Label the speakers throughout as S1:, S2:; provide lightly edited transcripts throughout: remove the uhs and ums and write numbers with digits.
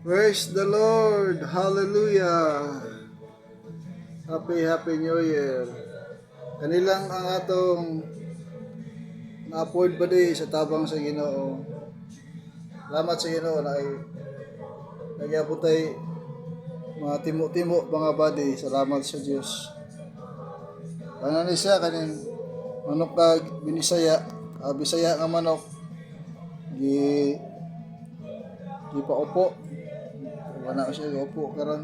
S1: Praise the Lord! Hallelujah! Happy New Year! Kanilang ang atong na-afford ba di sa tabang sa Ginoo. Salamat sa Ginoo na ay nagyapon tay mga timo-timo mga body. Salamat sa Dios. Ano ni siya kaning manok kag binisaya, Bisaya nga manok gi paupo. Wala ko siya upo karon.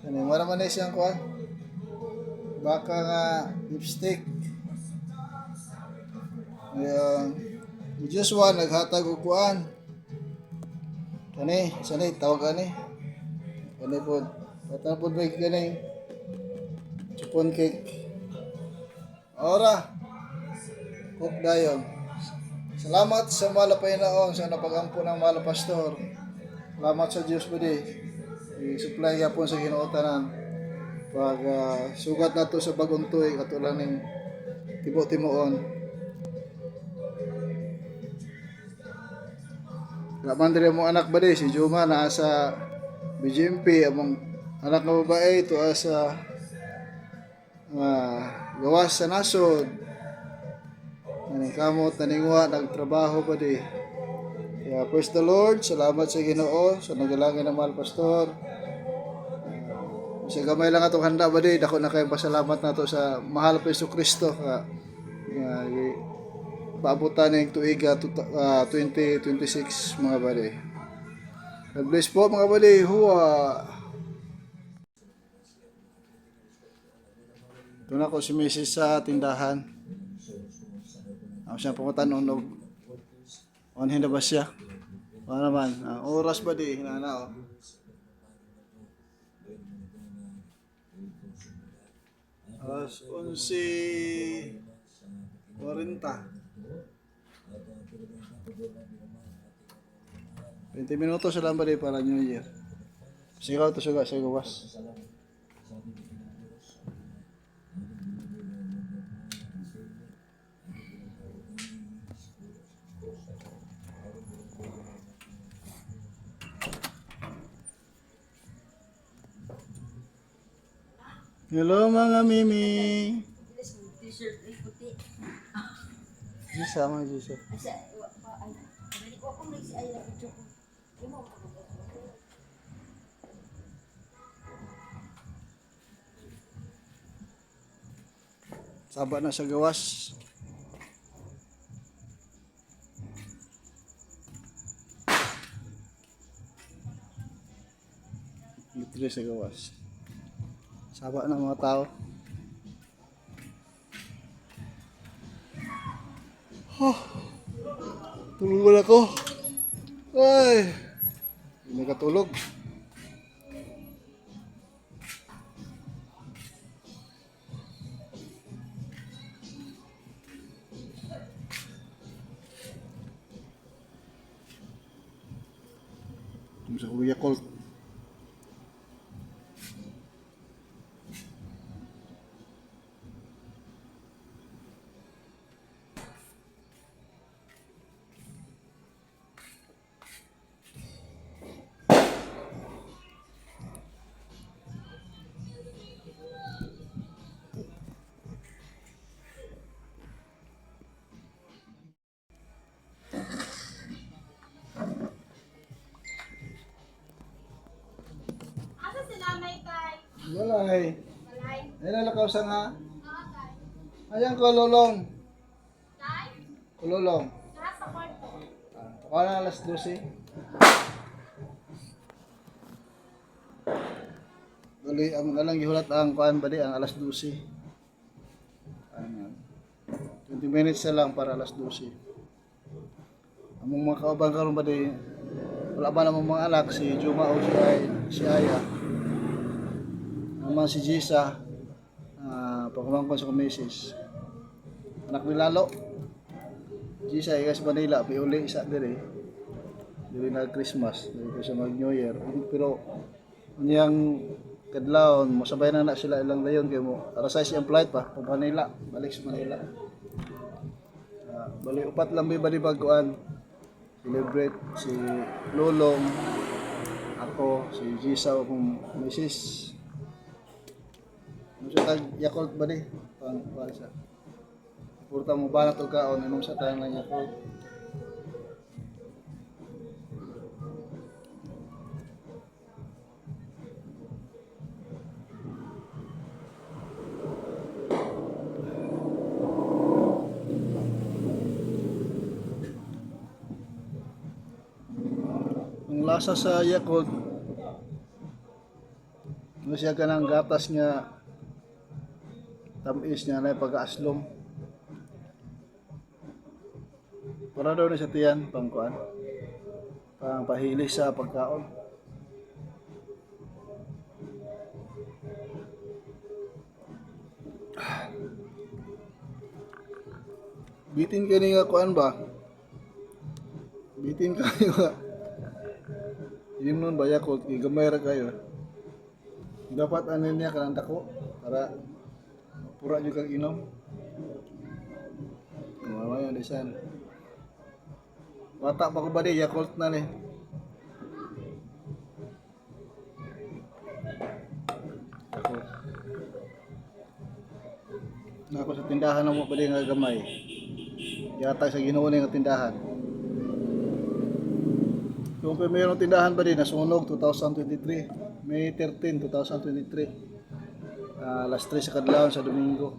S1: Ano wala man ni siyang kuan. Baka nga lipstick. Joshua naghatag og kuan. Sanay tawag ani. Kani pod. Patang pod may gani. Chupon cake. Ora. Cook dayon. Salamat sa malapay naong sa napagampo ng mahal na pastor. Salamat sa Diyos po di. I-supply yapon sa Ginoo tanan. Pag sugat nato sa bagong tuig ato lang ning tibo-timoon. Laman diri mo anak ba di si Juma naa sa BGMP among anak na babae to sa gawas sa nasod. Naning kamot naningwa nagtrabaho pa di. Kaya praise the Lord, salamat sa Ginoo sa nagalangin ng mahal pastor. Sa gamay lang atong handa ba di, dako na kayong pasalamat nato sa mahal pa Kristo ka paabutan ning tuiga 2026 mga bali. God bless po mga bali. Huwa. Doon ako si Mrs. sa tindahan. Ako siya pumutanon og anhin na ba siya? Wala naman. Oras ba di? Hinana o. Alas 11:40. 20 minutos lang ba di para New Year? Sigaw to suga sa gawas. Hello mga Mimi.
S2: T-shirt ay puti.
S1: Isa mga Jisoo.
S2: Asa wa pa ay. Dili ko kung si ay la picture ko. Imo ko.
S1: Saba na sa gawas. Litre sa gawas. Saba na mga tao. Tulog wala ko. Ay. Hindi nakatulog. Sa Kuya Colt.
S2: Asa si nanay tay?
S1: Walay.
S2: Malay.
S1: Ay nalakaw sa nga.
S2: Oo tay.
S1: Ayan ko lolong.
S2: Tay?
S1: Kulolong.
S2: Sa sa kwarto.
S1: Baka na alas 12. Dali ang nalang gihulat ang kuan ba di ang alas 12. Ano. 20 minutes na lang para alas 12. Among mga kauban karon ba di wala ba namang mga anak si Juma o si Aya. Naman si Jisa pagkumangkon sa kumisis. Anak ni Lalo. Jisa ay sa Manila, piuli isa dire. Dili na Christmas, dili ko sa mag New Year. Pero niyang kadlawon mosabay na sila ilang dayon kay mo arasay siyang flight pa pa Manila, balik sa Manila. Bali upat lang ba di bagkuan celebrate si Lolong, ako, si Gisa, akong misis. Ano siya tag Yakult ba di? Pang sa. Purta mo ba na ito kaon, inom sa tayo ng Yakult. Ang lasa sa Yakult, ano siya ka ng gatas nga tamis niya na pag-aaslom. Para daw na sa tiyan, pangkuan, pang pahilis sa pagkaon. Bitin ka nga kuan ba? Bitin ka nga. Inom nun ba Yakult, gamay ra kayo. Dapat ano niya kanang dako para pura juga kang inom. Mamaya desan. Bata pa ko ba di Yakult na ni. Yakult. Na ako sa tindahan mo ba di nga gamay. Yata sa Ginoo ni nga tindahan. Kung mayroong tindahan ba din nasunog 2023. May 13, 2023. Alas 3 sa kadlawon sa Domingo.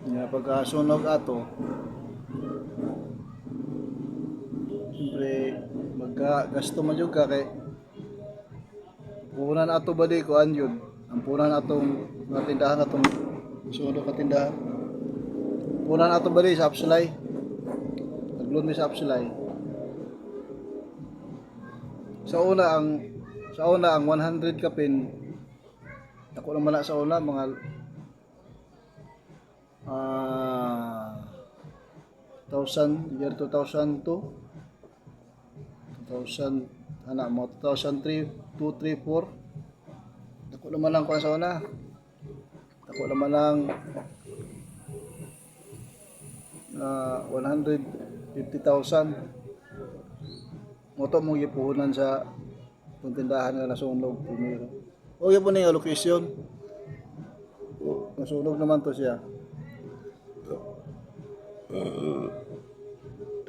S1: Nga pagkasunog ato, siyempre magkagasto man jud ka kay punan ato ba di ko anjud. Ang punan atong mga tindahan atong sunog ka tindahan. Punan ato ba di sa Apsulay. Naglun mi sa Apsulay. Sa una ang 100 kapin ako naman na sa una mga 2000 anak mo 2003 2 3 4 ako naman lang ko sa una ako naman lang 150,000 moto mong gipuhunan sa tindahan nga nasunog primero. O yun po na yung location. Nasunog naman to siya.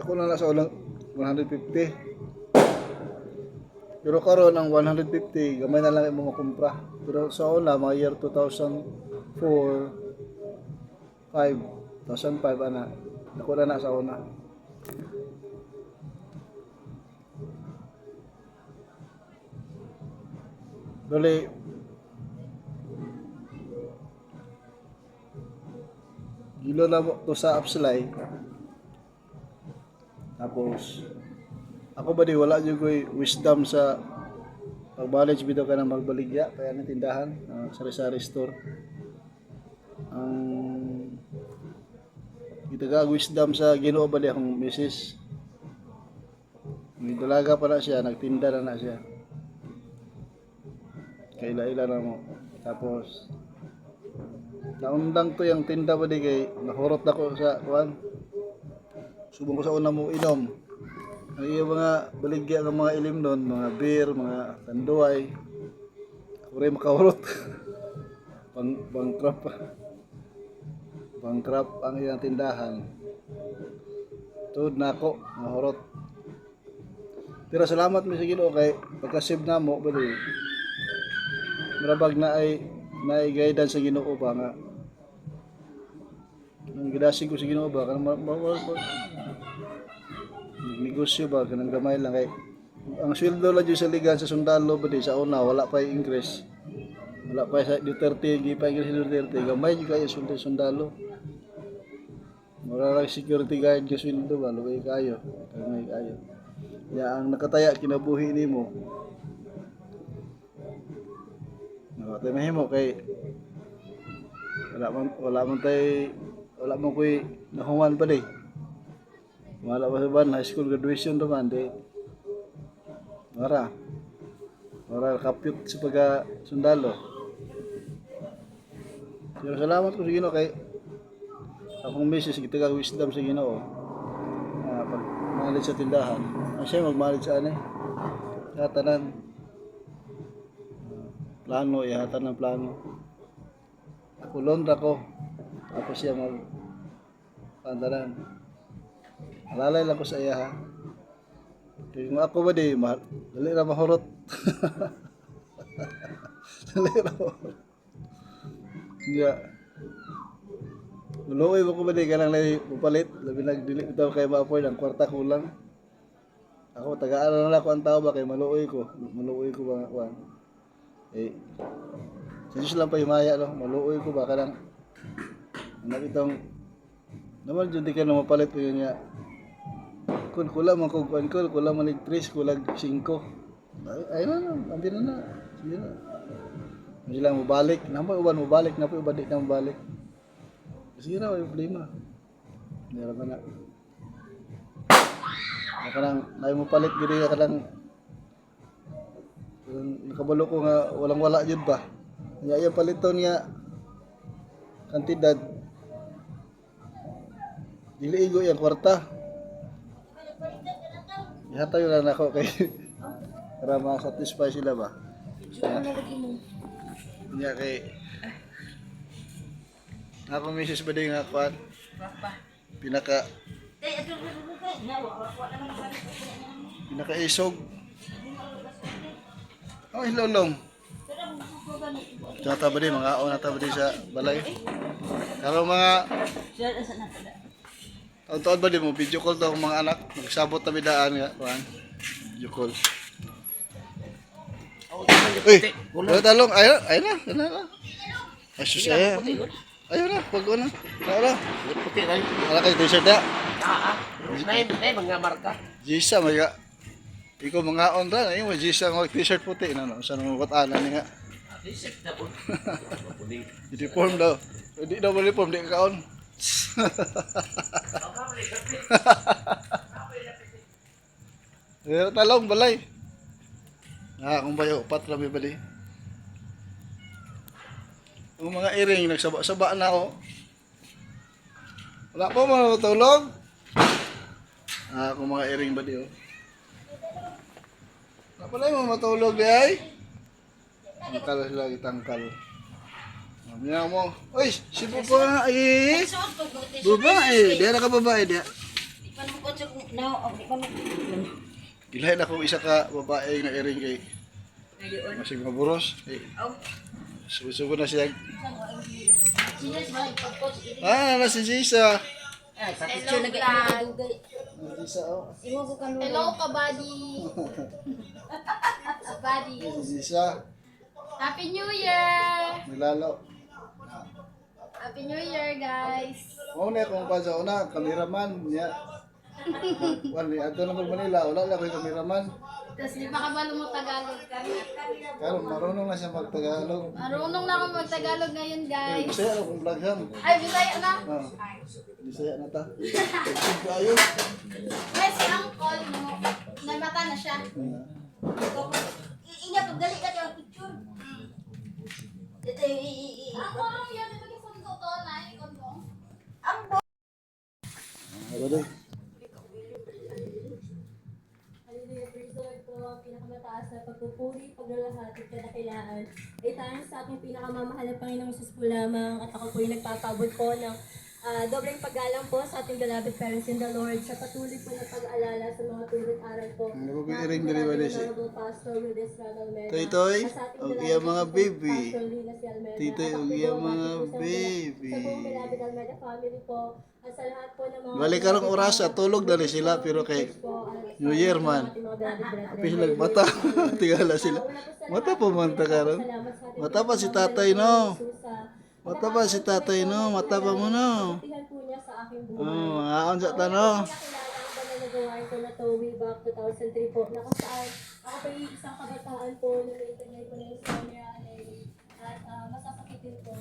S1: Ako na nasa ulang 150. Pero karon ang 150, gamay na lang yung mga kumpra. Pero sa una, mga year 2004, 2005 ana. Ako na sa una. Dali gilo na mo to sa Apsulay. Tapos ako ba di wala jud koy wisdom sa pag-manage bitaw ka ng magbaligya kaya ng tindahan sari-sari store. Ang itaga wisdom sa Ginoo ba di akong misis. Nidalaga pa na siya, nagtinda na siya. Kaila-ila na mo. Tapos naundang to yung tinda ba di kay nahurot ako sa kuan. Subong ko sa una mo inom. Ang iya mga baligya ng mga ilim nun, mga beer, mga tanduay. Ako rin makahurot. Bangkrap ang iyang tindahan. Tuod na ako, nahurot. Pero salamat mi sa Ginoo kay pagka-save na mo ba di. Marabag na ay guidance sa Ginoo ba nga ang gidasig ko sa Ginoo ba kanang negosyo ba kanang gamay lang kay ang sweldo la jud sa ligan sa sundalo ba di sa una wala pa increase wala pa sa Duterte gipa-increase sa Duterte gamay jud kayo sweldo sundalo mura security guard ka sweldo ba luway kayo gamay kayo ya ang nakataya kinabuhi nimo. Tayo mahimo kay wala man koy nahuman pa di. Wala pa sa ban high school graduation naman di. Para kapit sa pagka sundalo. Pero salamat ko sa Ginoo kay akong misis gitagag wisdom sa Ginoo. Pag malit sa tindahan, ang siya magmalit sa ani. Hatanan plano, ihatan ng plano. Ako londra ko. Ako siya mag pandaran. Alalay lang ko sa iya ha. Kaya kung ako ba di, dali na mahurot. Dali na mahurot. Hindi. Luloy mo ko ba di ka lang pupalit. Labi nagdili ito kay ma-afford ang kwarta kulang. Ako, tagaan na lang ako ang tao ba kay maluoy ko. Maluoy ko ba kuan. Eh, sa Diyos lang pa himaya, no? Maluoy ko ba ka lang. Anak itong, naman dyan di ka na mapalit ko yun nga. Kung kulang man kung kuan ko, kulang man 3, kulang 5. Ay na, andi na. Sige na. Hindi lang mabalik. Naman uban mabalik, naman uban di na mabalik. Sige na, may problema. Hindi naman na. Kanang naay mo palit gid ka kanang nakabalo ko nga walang wala jud ba. Nya iya paliton nga kantidad dili igo yang kwarta. Ihatayo lang ako kay para ma-satisfy sila ba. Nya kay ako misis ba din nga kwan pinaka pinakaisog. Oh, hilolong. Tata ba di mga ona ta ba di sa balay? Karo mga taon-taon ba di mo video call to ang mga anak nagsabot ta bidaan nga kuan. Video call. Uy, wala talong. Ay na. Asus ay. Ayo na, pag una. Ara.
S3: Puti na yun.
S1: Ala kay t-shirt ya.
S3: Mga marka.
S1: Jisa mga ikaw mga on ra na Jisa ng t-shirt puti na no sa nang ana ni nga.
S3: T-shirt na po.
S1: Uniform daw. Hindi daw uniform di ka on. Talong balay. Kung bayo upat ra bali. Ang mga iring nagsaba-saba na ako. Wala pa matulog. Kung mga iring ba di oh. Wala pa na matulog di ay. Tangkal sila itangkal. Mamaya mo. Uy, si babae. Babae. Diyan ka babae diya. Ilahin ako isa ka babae na iring kay. Masig maburos. Subo na siya. Na si Jisa. Jisa oh.
S2: Hello, kabady. Kabady.
S1: Si Jisa.
S2: Happy New Year!
S1: Nilalo.
S2: Happy New Year, guys!
S1: Una kung pa sa una, kameraman niya. Wali, ato na Manila, wala lang yung kameraman.
S2: Tapos di pa ka ba lumutagalog ka?
S1: Karon marunong na siya magtagalog.
S2: Marunong na ako magtagalog ngayon, guys.
S1: Bisaya na kung vloghan.
S2: Ay, Bisaya na!
S1: Bisaya na ta. Ayun.
S2: Guys, si Uncle mo, namata na siya. Ingat, pagdali ka yung picture. Ito yung Ang korong yun, ito yung kondo to, na yung kondo. Ang
S1: Ano doon?
S4: Hallelujah, praise the Lord po, pinakamataas na pagpupuri, paglalahati, kadakilaan. Ay tayong sa ating pinakamamahal na Panginoong Jesus po lamang at ako po yung nagpapabot po ng dobleng paggalang po sa ating beloved parents in the Lord sa patuloy po na pag-aalala sa mga tulog aral po.
S1: Ano ba yung iring dali ba di si?
S4: Pastor Willis Ronald
S1: Toy, og iya mga baby.
S4: Pastor Lina C. Almeida.
S1: Titoy,
S4: At ako
S1: og
S4: po
S1: iya
S4: po,
S1: mga
S4: mati po sa
S1: baby.
S4: Sa buong beloved Almeida family po. At sa lahat po ng mga
S1: Balik karong oras at tulog dali sila pero kay New Year man. Pilag mata. Tingala sila. Mata pa man ta karon. Mata pa si tatay no. Mata pa si tatay no. Mata pa mo no. Mga on sa tanong.
S4: Nagawain ko na to way back 2003 po, na kung saan ako po yung isang kabataan po na naitagay ko na yung camera at masasakitin po.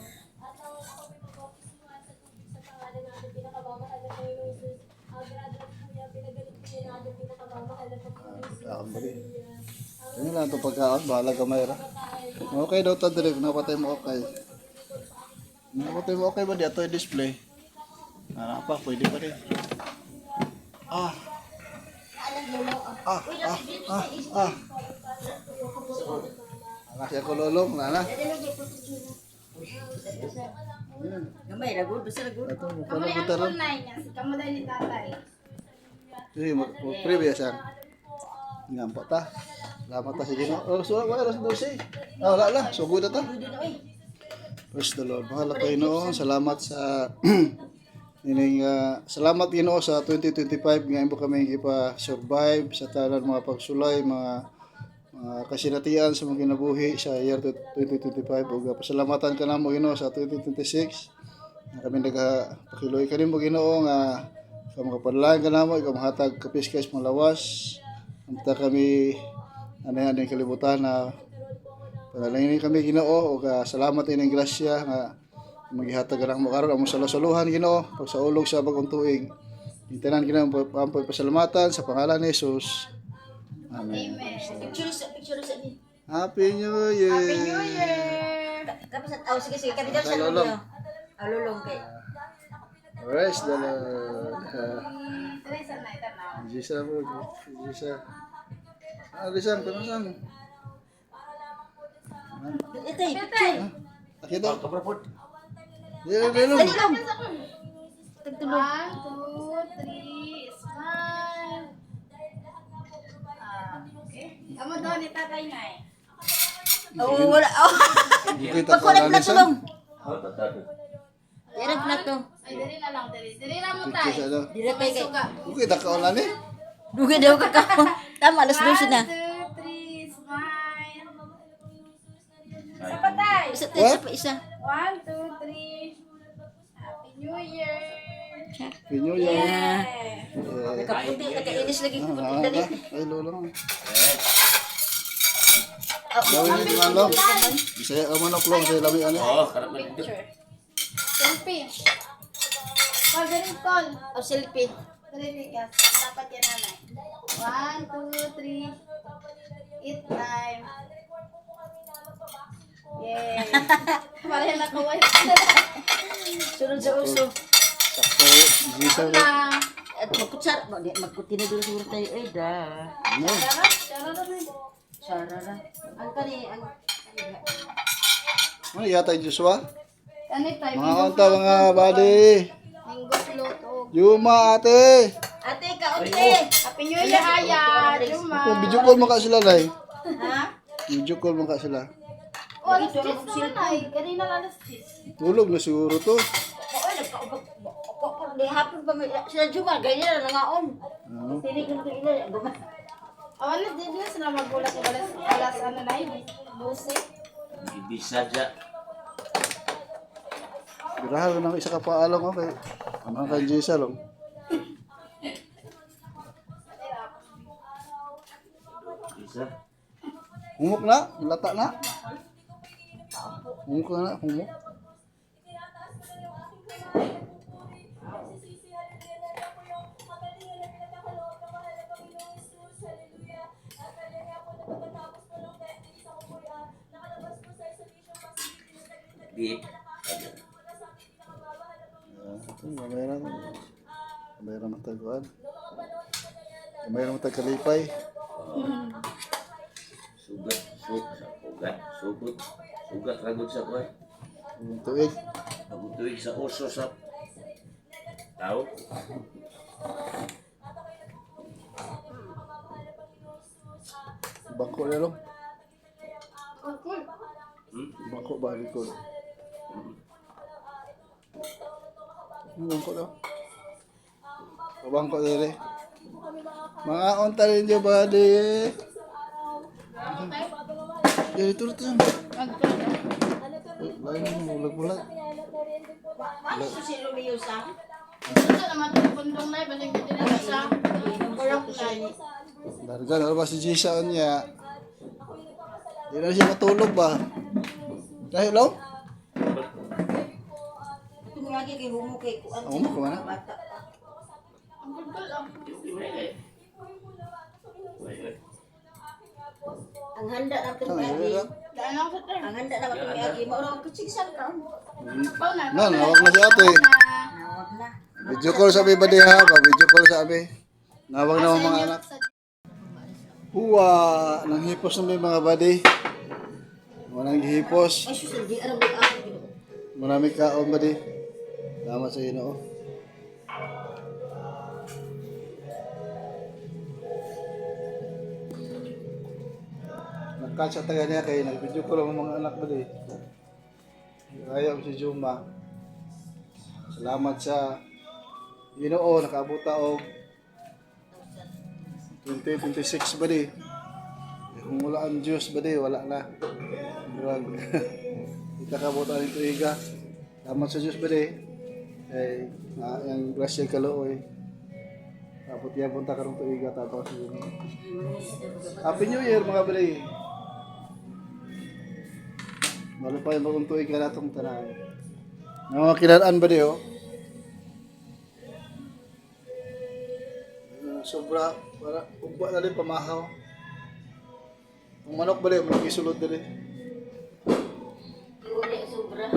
S4: At ako po yung mag-official sa tubig sa pangalan natin pinakamamahal na Panginoon Jesus. Graduate po niya, pinagalit po niya natin pinakamamahal na Panginoon Jesus.
S1: Ano lang ito pagkaon, bahala ka mayra. Okay daw ta direk, napatay mo okay. Okay ba di ato yung display? Pa, pwede pa rin. Ah. Ah, ah, ah, ah. Anak ako lolong, nana.
S5: Gamay ra gud, basta ra gud.
S1: Ito, mukha
S2: Kamu
S1: na
S2: ang
S1: butaran.
S2: kunay niya. Kamu dahil ni tatay.
S1: Sige, mag-preview siya. Ngampak ta. Salamat ta sige no. Oh, suwa ko alas 12. Ah, wala lang. Sugod na ta. Praise the Lord. Mahal ko Ginoo. Salamat sa ining salamat Ginoo sa 2025 nga imo kami gipa-survive sa tanan mga pagsulay, mga kasinatian sa mga kinabuhi sa year 2025 ug pasalamatan kanamo Ginoo sa 2026. Na kami nagapakiloy kanimo Ginoo nga sa mga panalangin kanamo ikaw mahatag kapiskay sa mga lawas. Amta kami ano kalibutan na panalangin kami Ginoo ug salamat ining grasya nga maghihatag kanang mo karon among salusaluhan Ginoo pagsaulog sa bagong tuig. Itanan Ginoo pampoy pasalamatan sa pangalan ni Jesus. Amen.
S5: Picture sa ni.
S1: Happy New Year.
S2: Happy New Year!
S5: Kapos at sige kapit sa
S1: Lulong.
S5: lulong. Lulong kay.
S1: Praise the Lord.
S2: Teresa na ito na.
S1: Jisa po. Jisa. Lisan, panasan.
S5: Ito picture.
S1: Akita.
S3: Kabrapod.
S1: Dilo.
S5: Dali lang.
S2: 1, 2, 3, smile. Okay. Kamu daw ni tatay na eh.
S5: Oh, wala. Oh.
S1: Kita
S5: Pagkulit na
S1: lisan.
S5: tulong.
S3: Oh, tatado.
S5: Direct na to.
S2: Ay, dali na lang, dali. Dali na mo
S1: Picture sa
S2: tayo.
S1: ano.
S5: Direct kay kay.
S2: Suga.
S1: Kita ka ulan eh.
S5: Dugay daw ka ka. Tama alas 12 na.
S2: 1, 2, 3, smile. Isa pa tayo.
S5: Isa tayo pa isa.
S2: 1, 2, 3. Happy New Year.
S1: Happy New Year.
S5: Yeah.
S1: Eh,
S5: Nakaputi, nakainis lagi ko puti
S1: ah,
S5: dali.
S1: ay lolo.
S5: Oh,
S1: Gawin niyo nga lang. Bisaya ka man ako lang sa lami ano.
S3: Oh, karap man dito.
S2: Picture. Selfie. Call, dali, call.
S5: oh, selfie.
S2: Dali, gas. Dapat yan, nanay. 1, 2, 3. Eat time. Yay. Pareha na kaway.
S5: Sunod sa uso.
S1: Sakto. Jisa.
S2: Na.
S5: At magkutsara, magkutinay doon siguro tayo. Ay, da.
S1: No.
S2: Sarap na.
S5: Sarara. Ang kani, ang
S1: Ano yata yung Joshua?
S2: Kanit tayo.
S1: Mga konta mga buddy.
S2: Minggot luto.
S1: Yuma ate.
S5: ate, kaunti.
S2: Happy New Year, Aya. Juma.
S1: Video call mo ka sila day.
S5: Ha?
S1: Video call mo ka sila.
S2: Oh, alas 10 naman ay. Kanina lang alas 10.
S1: Tulog na siguro to.
S5: Oo, nagkaubag. Di hapon pa may, sila Juma, ganyan na nangaon.
S1: Ano?
S5: Tinig ko na ito ina. Guma.
S2: Awalas din na sila magulat ng alas ano na yun. 12.
S3: Ibisa dya.
S1: Birahan ng isa ka paalong okay. Ano kay Jisa lang.
S3: Isa.
S1: Humok na, lata na. Humok na, humok.
S3: Di.
S1: Mayroon matagwan. Mayroon matagkalipay.
S3: Sugat. Sugat. Sugot. Sugat ragod sa kuwan.
S1: Tuig.
S3: Nagutuig sa oso sa tao.
S1: Bangko na lang.
S2: Cool.
S1: Bangko ba ko? Bangko daw. Bangko dere. Mga onta rin yung body. Jadi turut yan. Lain mo, bulag-bulag.
S5: Ano si Romeo sa?
S2: Ito naman yung kundong na, balik ko din ang isa. Kurang na.
S1: Darga na ba si Jisa niya? Di na siya matulog ba? Dahil lang?
S5: Ito mo lagi kay Humo kay Kuan.
S1: Humo ka man?
S5: Bata.
S2: Ang gulgul ah.
S5: Ang handa natin
S1: Ano,
S5: lagi.
S1: yun lang?
S5: Ano sa tayo? Ang handa naman kami agi. Maurang kutsigisan ka.
S1: Nan, hawak na si ate.
S5: Nawag na.
S1: Video call sa ba diha, video call sa abi. Nawag na ang mga anak. Huwa, nang hipos na may mga badi. Walang hipos.
S5: Ay, susunod. Di aram ng ako.
S1: Marami kaon badi. Salamat sa Ginoo. Nagkatsa taga niya kay nag-video call ang mga anak badi. Ayaw si Juma. Salamat sa Ginoo nakaabot ta og 2026 ba di? Kung wala ang Diyos ba di, wala na. Durag. Kita ka buta ng tuiga. Salamat sa Diyos ba di? Yung grasya kalooy. Tapos yan punta ka ng tuiga tapos yun. Happy New Year mga bali. Malo pa yung bagong tuiga na itong tanan. Mga kinalaan ba di oh? Sobra para ugba na rin pamahaw. Ang manok ba rin, malaki sulod na rin.
S5: Uli, sobra.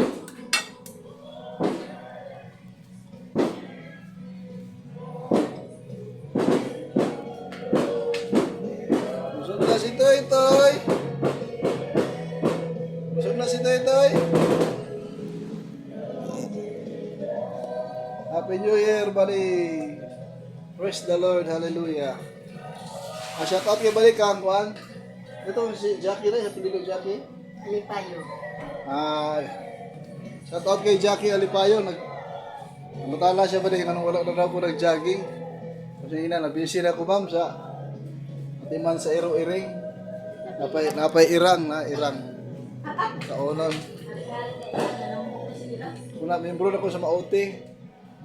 S1: Busog na si Toy Toy. Busog na si Toy Toy. Happy New Year, buddy. Praise the Lord, hallelujah. Shout out kay balik kang kuan. Ito si Jackie na, sa pili ko Jackie.
S5: Alipayo.
S1: Shout out kay Jackie Alipayo. Matala siya ba din anong wala na daw po nag-jogging. Kasi ina, na-busy na ko ma'am sa atiman sa Iro-Iring. Napay irang na, irang. Kaonon. Kuna, membro na ko sa Maote.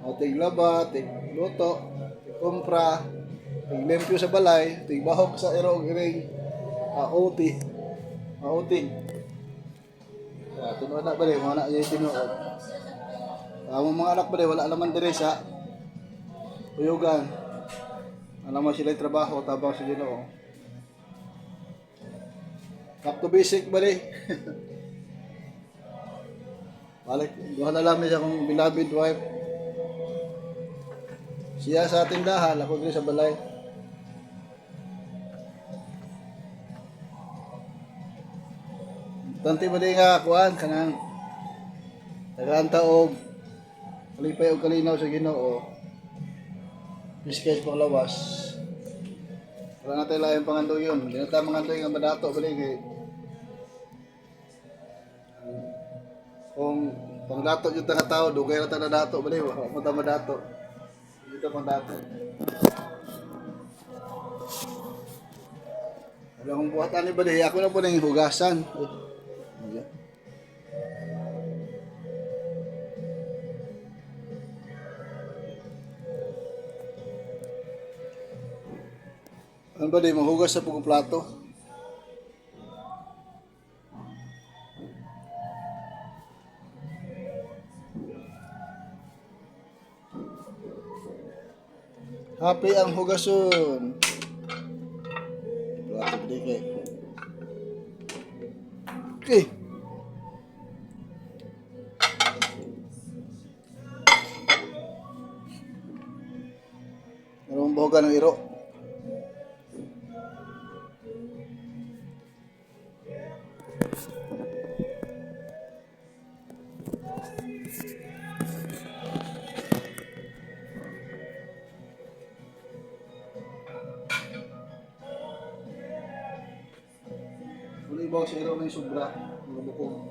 S1: Maote glaba, luto, kumpra, limpyo sa balay, tigbahok sa Iro-Iring. Maote. Maote. Tinuod na ba rin, mga anak niya tinuod. Ang mga anak ba rin, wala naman dire sa uyugan. Alam mo sila yung trabaho, tabang sa Ginoo. Back to basic ba rin? Balik, buha na lang siya kong beloved wife. Siya sa tindahan, ako din sa balay. Tanti ba din nga kuhan kanang tagaan taog kalipay og kalinaw sa Ginoo. Biskay pang lawas. Wala na tayo layang pangandoy yun. Hindi na tayo mangandoy nga madato bali kay kung pangdato yung tao dugay na tayo na dato bali wala mo tayo madato. Dito pang dato. Wala kong buhatan ni bali ako na po nang hugasan. Yeah. Ano ba di mahugas sa pugong plato? Happy ang hugason. Plato di kay. Okay. Anong boga ng iro? Wala ibaw sa iro ng sobra. Mga bukong.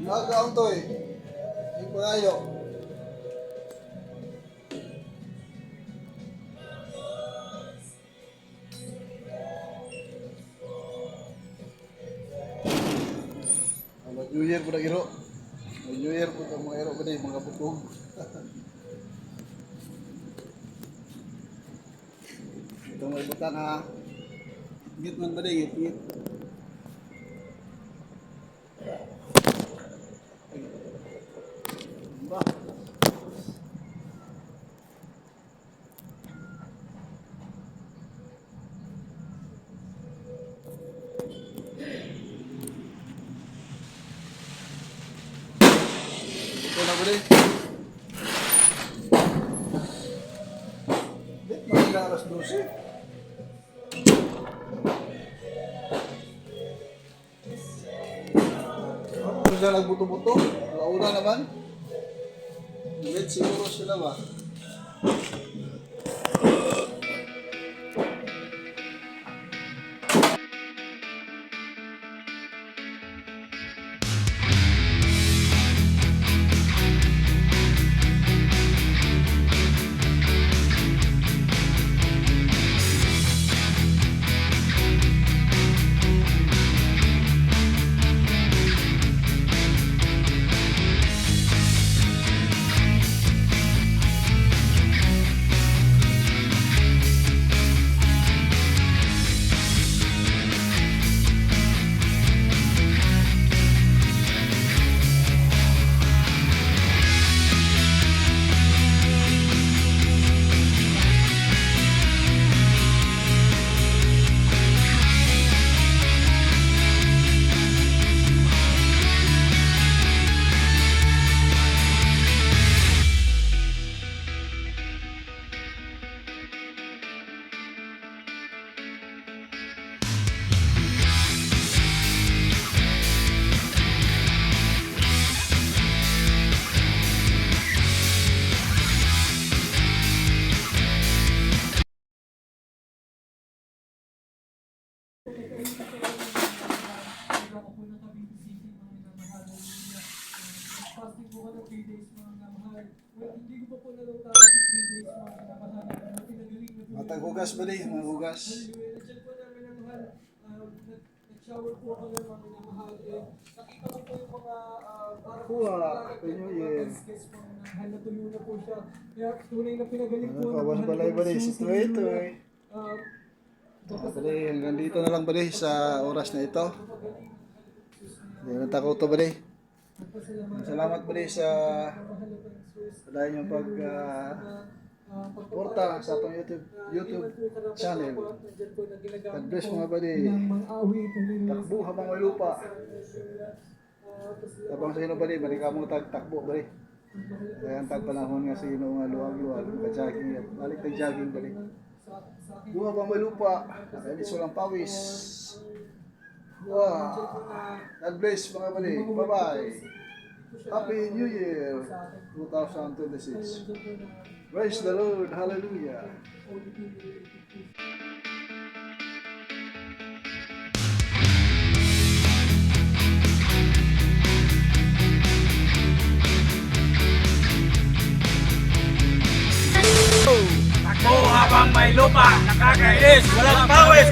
S1: Nagaang to eh. Hindi pa tayo. New Year po na iro. New Year po na mga iro ba na mga putog. Ito may buta na git man ba na git. Ba. Ito na ba rin? Bit, mga alas 12. Ano sila nagbuto-buto? Launa naman. Bit, siguro sila ba?
S6: Fasting po ka ng 3 days mga kamahal. Well, hindi ko pa po nalutapos yung 3 days mga kamahal. Pinagaling na po.
S1: Matag hugas ba rin? Mga hugas.
S6: Hallelujah. Nandiyan po namin ang mahal. Nag-shower po ako ng mga minamahal. Nakita ko po yung mga parang
S1: New Year.
S6: skills po ng mahal na tuyo na po siya. Kaya tunay na pinagaling po.
S1: Kawas balay ba rin? Si Tuwetoy. Bali, hanggang dito na lang ba rin sa oras na ito? Hindi na takot to ba rin? Salamat ba rin sa dahil niyong porta sa atong YouTube channel. God bless mga bali. Takbo habang may lupa. Habang sa ino bali, bali ka mong takbo bali. Kaya ang tagpanahon nga sa ino nga luwag-luwag, ka-jogging at balik tag-jogging bali. Buha bang may lupa, nakainis walang pawis. Wow. God bless mga bali. Bye-bye. Happy New Year 2026. Praise the Lord. Hallelujah.
S7: Takbo habang may lupa, nakakainis, walang pawis.